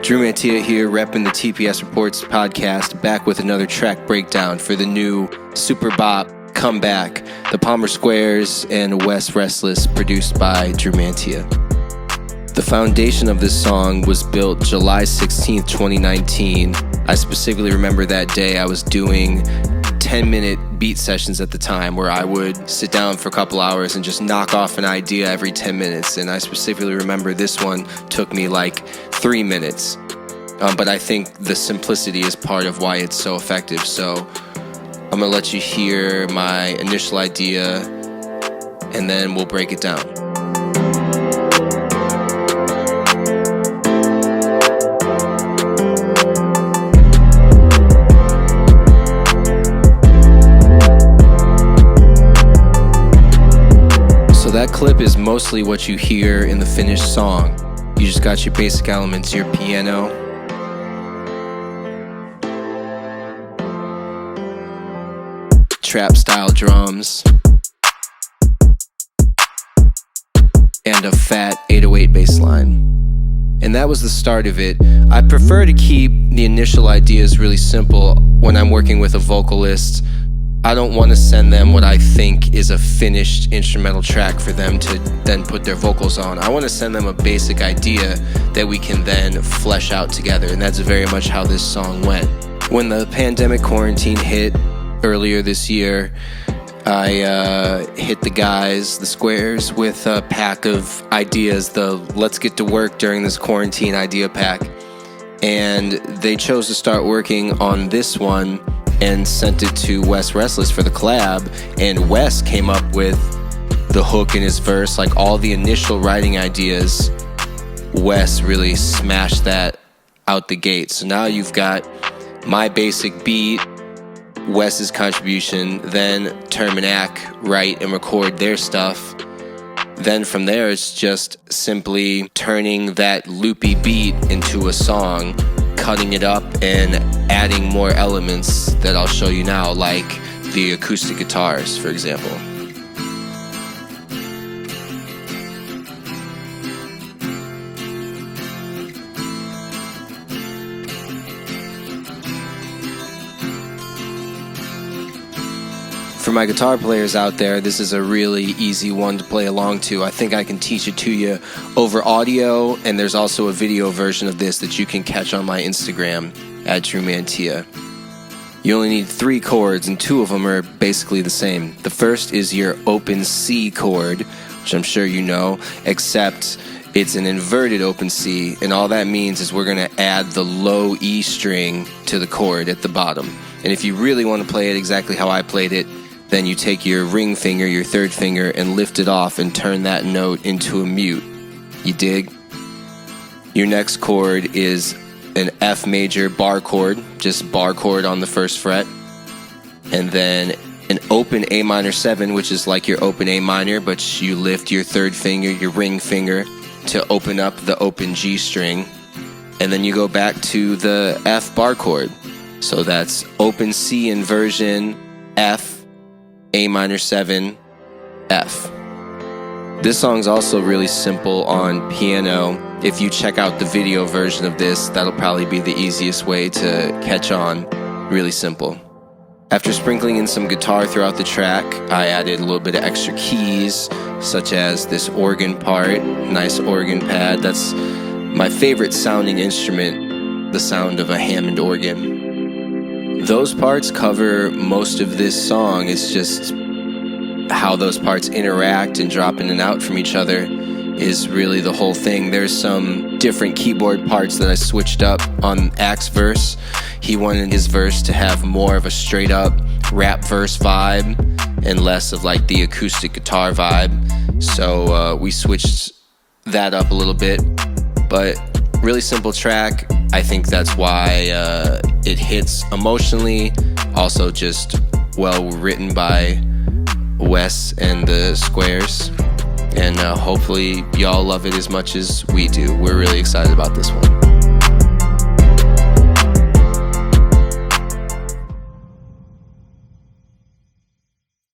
Drew Mantia here, repping the TPS Reports podcast, back with another track breakdown for the new Super Bop comeback, the Palmer Squares and Wes Restless, produced by Drew Mantia. The foundation of this song was built July 16th, 2019. I specifically remember that day I was doing 10-minute beat sessions at the time where I would sit down for a couple hours and just knock off an idea every 10 minutes. And I specifically remember this one took me like 3 minutes. But I think the simplicity is part of why it's so effective. So I'm going to let you hear my initial idea and then we'll break it down. So that clip is mostly what you hear in the finished song. You just got your basic elements, your piano, trap style drums, and a fat 808 bass line. And that was the start of it. I prefer to keep the initial ideas really simple when I'm working with a vocalist. I don't want to send them what I think is a finished instrumental track for them to then put their vocals on. I want to send them a basic idea that we can then flesh out together, and that's very much how this song went. When the pandemic quarantine hit earlier this year, I hit the guys, the Squares, with a pack of ideas, the let's get to work during this quarantine idea pack. And they chose to start working on this one and sent it to Wes Restless for the collab, and Wes came up with the hook in his verse, like all the initial writing ideas. Wes really smashed that out the gate. So now you've got my basic beat, Wes's contribution, then Term and Ack write and record their stuff. Then from there it's just simply turning that loopy beat into a song, cutting it up and adding more elements that I'll show you now, like the acoustic guitars, for example. For my guitar players out there, this is a really easy one to play along to. I think I can teach it to you over audio, and there's also a video version of this that you can catch on my Instagram at Drew Mantia. You only need 3 chords, and 2 of them are basically the same. The first is your open C chord, which I'm sure you know, except it's an inverted open C, and all that means is we're going to add the low E string to the chord at the bottom. And if you really want to play it exactly how I played it, then you take your ring finger, your third finger, and lift it off and turn that note into a mute. You dig? Your next chord is an F major bar chord, just bar chord on the first fret. And then an open A minor 7, which is like your open A minor, but you lift your third finger, your ring finger, to open up the open G string. And then you go back to the F bar chord. So that's open C inversion, F, A minor 7, F. This song's also really simple on piano. If you check out the video version of this, that'll probably be the easiest way to catch on. Really simple. After sprinkling in some guitar throughout the track, I added a little bit of extra keys, such as this organ part, nice organ pad. That's my favorite sounding instrument, the sound of a Hammond organ. Those parts cover most of this song. It's just how those parts interact and drop in and out from each other is really the whole thing. There's some different keyboard parts that I switched up on Ack's verse. He wanted his verse to have more of a straight up rap verse vibe and less of like the acoustic guitar vibe. So we switched that up a little bit, but really simple track. I think that's why it hits emotionally. Also just well written by Wes and the Squares. And hopefully y'all love it as much as we do. We're really excited about this one.